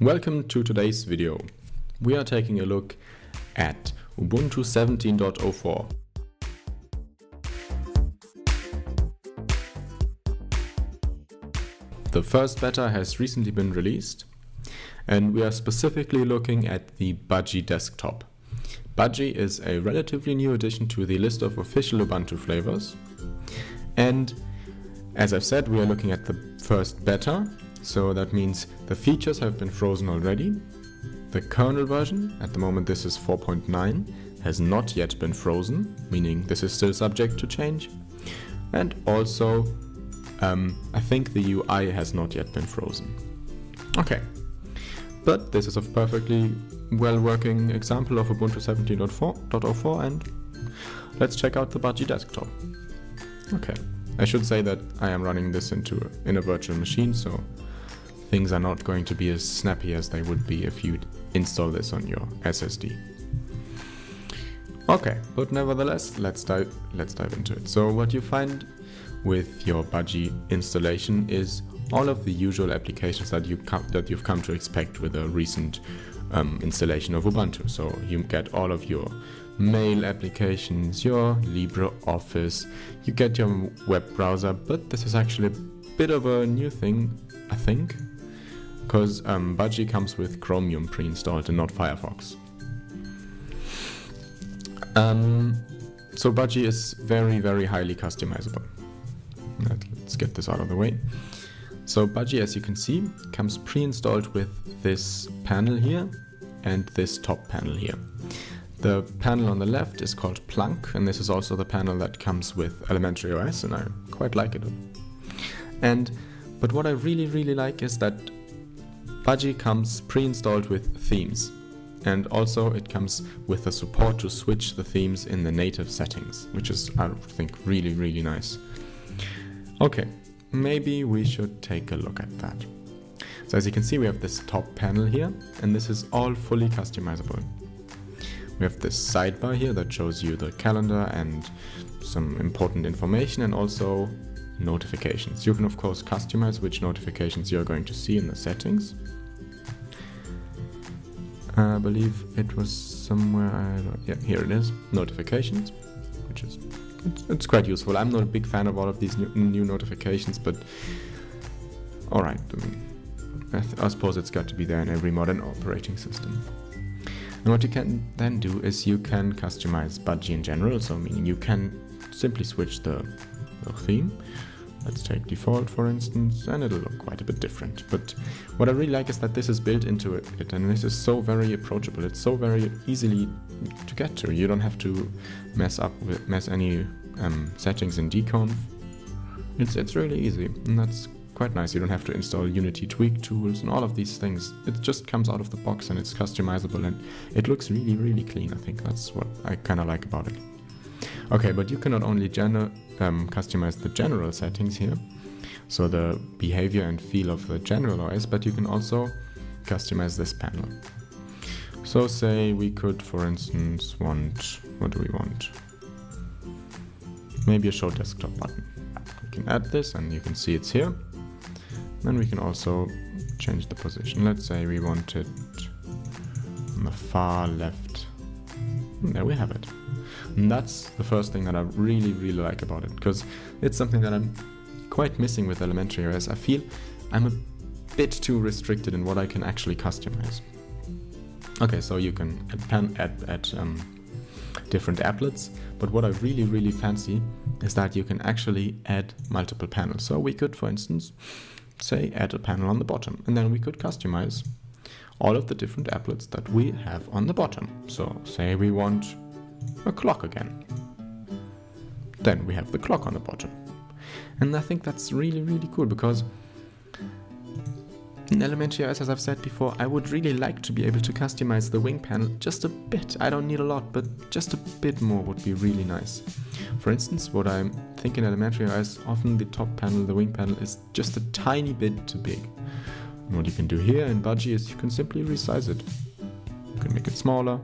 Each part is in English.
Welcome to today's video. We are taking a look at Ubuntu 17.04. The first beta has recently been released, and we are specifically looking at the Budgie desktop. Budgie is a relatively new addition to the list of official Ubuntu flavors, and as I've said, we are looking at the first beta, so that means the features have been frozen already. The kernel version, at the moment this is 4.9, has not yet been frozen, meaning this is still subject to change. And also, I think the UI has not yet been frozen. Okay, but this is a perfectly well-working example of Ubuntu 17.04, and let's check out the Budgie desktop. Okay, I should say that I am running this in a virtual machine, so things are not going to be as snappy as they would be if you install this on your SSD. Okay, but nevertheless, let's dive into it. So what you find with your Budgie installation is all of the usual applications that you've come to expect with a recent installation of Ubuntu. So you get all of your mail applications, your LibreOffice, you get your web browser, but this is actually a bit of a new thing, I think, because Budgie comes with Chromium pre-installed and not Firefox. So Budgie is very, very highly customizable. Let's get this out of the way. So Budgie, as you can see, comes pre-installed with this panel here and this top panel here. The panel on the left is called Plunk, and this is also the panel that comes with Elementary OS, and I quite like it. But what I really like is that Budgie comes pre-installed with themes, and also it comes with the support to switch the themes in the native settings, which is, I think, really nice. Okay, maybe we should take a look at that. So as you can see, we have this top panel here, and this is all fully customizable. We have this sidebar here that shows you the calendar and some important information, and also notifications. You can of course customize which notifications you're going to see in the settings. I believe it was somewhere, yeah, here it is, notifications, which is, it's quite useful. I'm not a big fan of all of these new notifications, but alright, I suppose it's got to be there in every modern operating system. And what you can then do is you can customize Budgie in general, so meaning you can simply switch the theme. Let's take default, for instance, and it'll look quite a bit different. But what I really like is that this is built into it, and this is so very approachable. It's so very easily to get to. You don't have to mess any settings in dconf. It's really easy, and that's quite nice. You don't have to install Unity tweak tools and all of these things. It just comes out of the box and it's customizable, and it looks really clean. I think that's what I kind of like about it. Okay, but you can not only customize the general settings here, so the behavior and feel of the general OS, but you can also customize this panel. So say we could, for instance, what do we want? Maybe a show desktop button. We can add this and you can see it's here. Then we can also change the position. Let's say we want it on the far left. And there we have it. And that's the first thing that I really like about it, because it's something that I'm quite missing with Elementary OS. I feel I'm a bit too restricted in what I can actually customize. Okay, so you can add different applets, but what I really fancy is that you can actually add multiple panels. So we could, for instance, say add a panel on the bottom, and then we could customize all of the different applets that we have on the bottom. So say we want a clock again, then we have the clock on the bottom. And I think that's really cool, because in Elementary OS, as I've said before, I would really like to be able to customize the wing panel just a bit. I don't need a lot, but just a bit more would be really nice. For instance, what I'm thinking in Elementary OS, often the top panel, the wing panel, is just a tiny bit too big. And what you can do here in Budgie is you can simply resize it. You can make it smaller,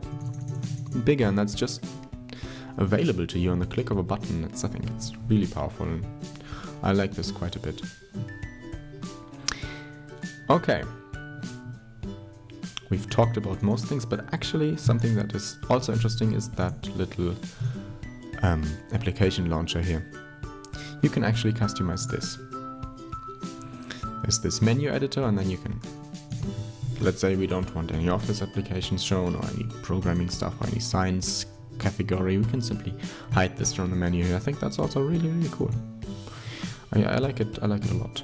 bigger, and that's just available to you on the click of a button. I think it's really powerful, and I like this quite a bit. Okay, we've talked about most things, but actually something that is also interesting is that little application launcher here. You can actually customize this. There's this menu editor, and then you can, let's say we don't want any office applications shown or any programming stuff or any science category, we can simply hide this from the menu here. I think that's also really, really cool. I like it a lot.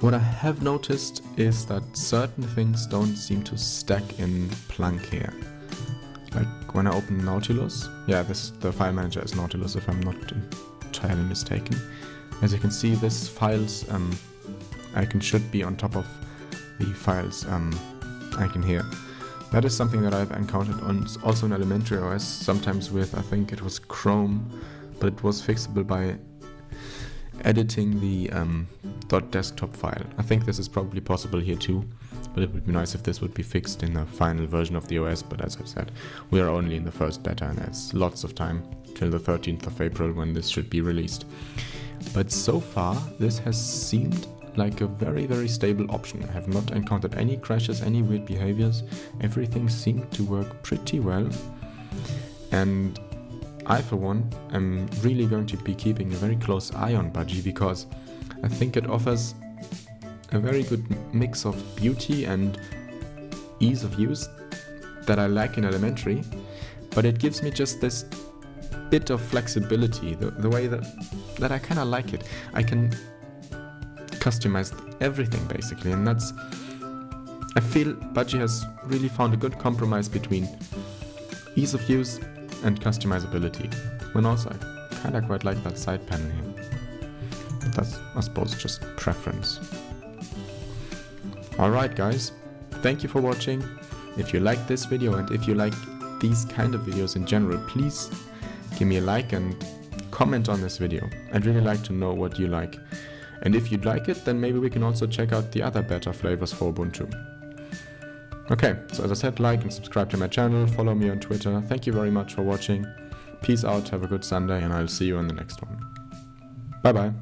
What I have noticed is that certain things don't seem to stack in Plunk here. Like when I open Nautilus, yeah, the file manager is Nautilus if I'm not entirely mistaken. As you can see, this files icon should be on top of the files icon here. That is something that I've encountered on also in elementary OS, sometimes with, I think it was Chrome, but it was fixable by editing the .desktop file. I think this is probably possible here too, but it would be nice if this would be fixed in the final version of the OS, but as I've said, we are only in the first beta and there's lots of time till the 13th of April when this should be released. But so far, this has seemed like a very, very stable option. I have not encountered any crashes, any weird behaviors. Everything seemed to work pretty well. And I, for one, am really going to be keeping a very close eye on Budgie because I think it offers a very good mix of beauty and ease of use that I lack in elementary, but it gives me just this bit of flexibility, the way that I kind of like it. I can customize everything basically, and I feel Budgie has really found a good compromise between ease of use and customizability, when also I kind of quite like that side panel here. But that's, I suppose, just preference. Alright guys, thank you for watching. If you like this video and if you like these kind of videos in general, please give me a like and comment on this video. I'd really like to know what you like. And if you'd like it, then maybe we can also check out the other beta flavors for Ubuntu. Okay, so as I said, like and subscribe to my channel, follow me on Twitter. Thank you very much for watching. Peace out, have a good Sunday, and I'll see you in the next one. Bye bye.